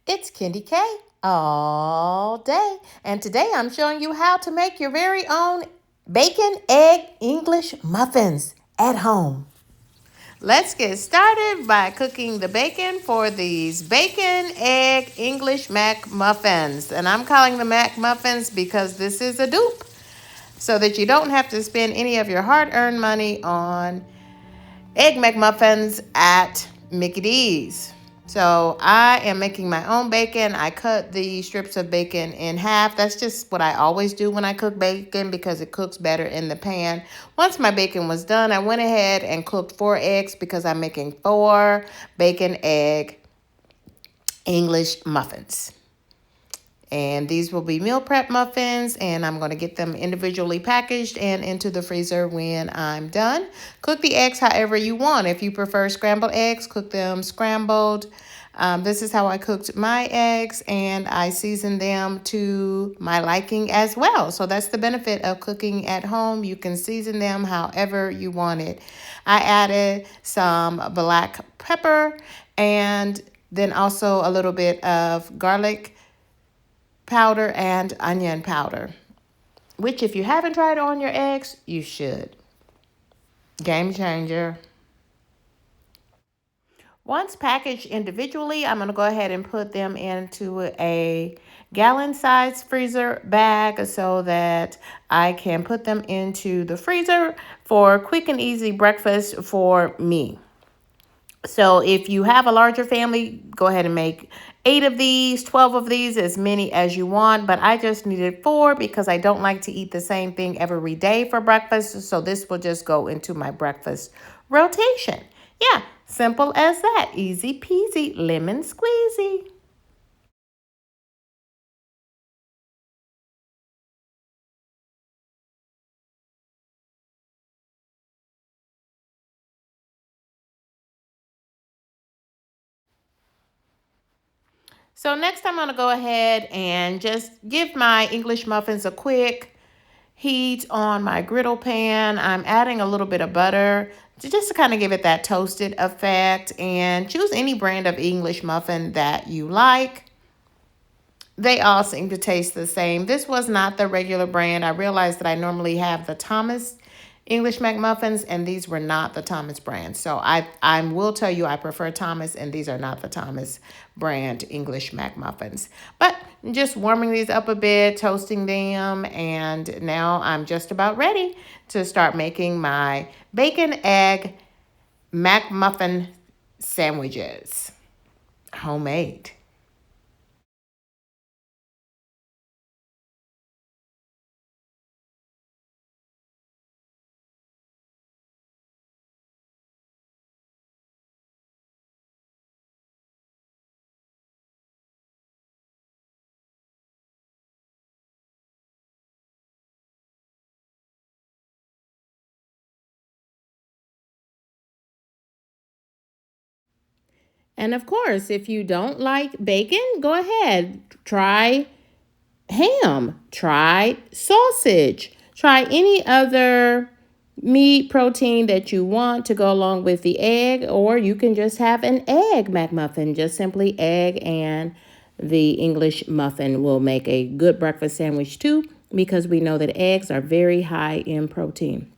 It's Candy K all day. And today I'm showing you how to make your very own bacon egg English muffins at home. Let's get started by cooking the bacon for these bacon egg English McMuffins. And I'm calling them McMuffins because this is a dupe so that you don't have to spend any of your hard-earned money on Egg McMuffins at Mickey D's. So I am making my own bacon. I cut the strips of bacon in half. That's just what I always do when I cook bacon because it cooks better in the pan. Once my bacon was done, I went ahead and cooked 4 eggs because I'm making 4 bacon egg English muffins. And these will be meal prep muffins, and I'm going to get them individually packaged and into the freezer when I'm done. Cook the eggs however you want. If you prefer scrambled eggs, cook them scrambled. This is how I cooked my eggs, and I seasoned them to my liking as well. So that's the benefit of cooking at home. You can season them however you want it. I added some black pepper and then also a little bit of garlic powder and onion powder, which if you haven't tried on your eggs, you should. Game changer. Once packaged individually, I'm going to go ahead and put them into a gallon-sized freezer bag so that I can put them into the freezer for quick and easy breakfast for me. So if you have a larger family, go ahead and make 8 of these, 12 of these, as many as you want. But I just needed 4 because I don't like to eat the same thing every day for breakfast. So this will just go into my breakfast rotation. Yeah, simple as that. Easy peasy, lemon squeezy. So next I'm going to go ahead and just give my English muffins a quick heat on my griddle pan. I'm adding a little bit of butter just to kind of give it that toasted effect, and choose any brand of English muffin that you like. They all seem to taste the same. This was not the regular brand. I realized that I normally have the Thomas English McMuffins, and these were not the Thomas brand. So I will tell you I prefer Thomas, and these are not the Thomas brand English McMuffins. But just warming these up a bit, toasting them, and now I'm just about ready to start making my bacon egg McMuffin sandwiches, homemade. And of course, if you don't like bacon, go ahead. Try ham, try sausage, try any other meat protein that you want to go along with the egg, or you can just have an egg McMuffin. Just simply egg and the English muffin will make a good breakfast sandwich too, because we know that eggs are very high in protein.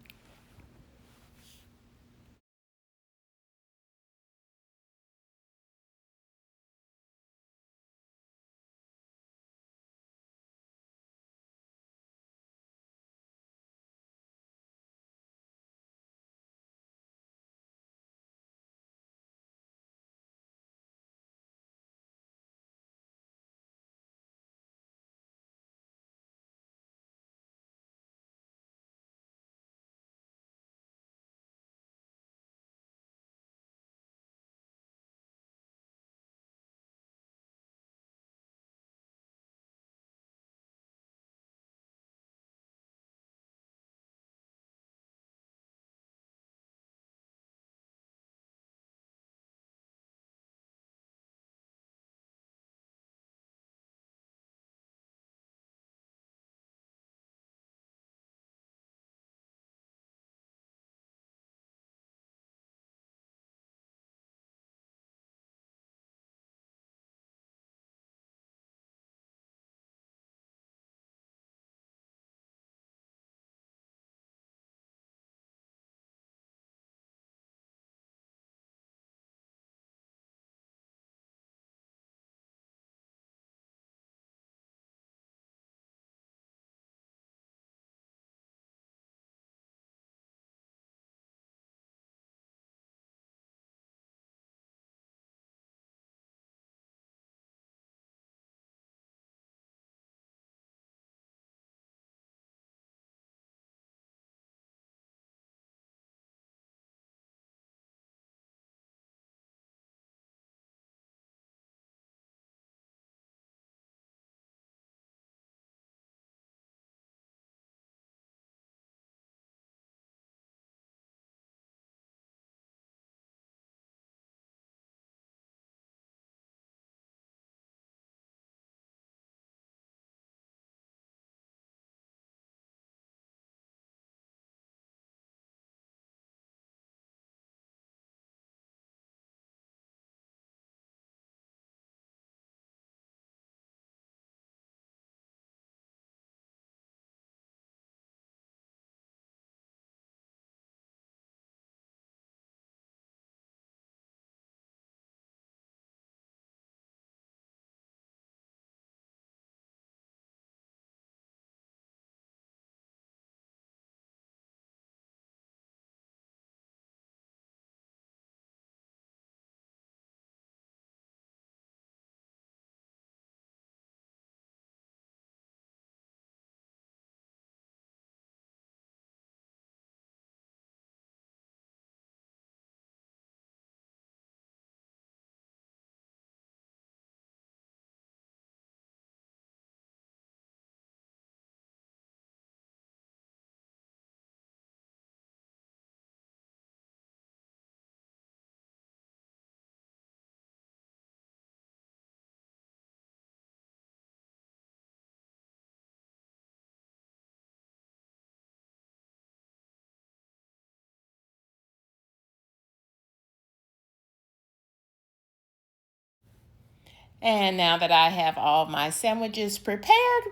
And now that I have all my sandwiches prepared,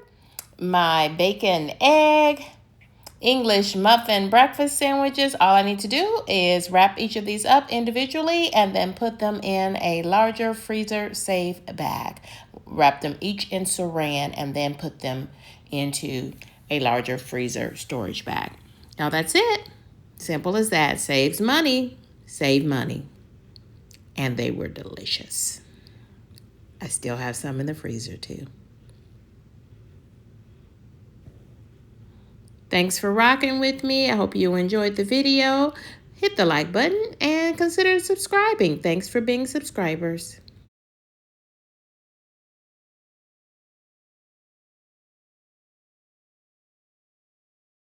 my bacon, egg, English muffin breakfast sandwiches, all I need to do is wrap each of these up individually and then put them in a larger freezer safe bag. Wrap them each in saran and then put them into a larger freezer storage bag. Now that's it. Simple as that. Saves money. Save money. And they were delicious. I still have some in the freezer too. Thanks for rocking with me. I hope you enjoyed the video. Hit the like button and consider subscribing. Thanks for being subscribers.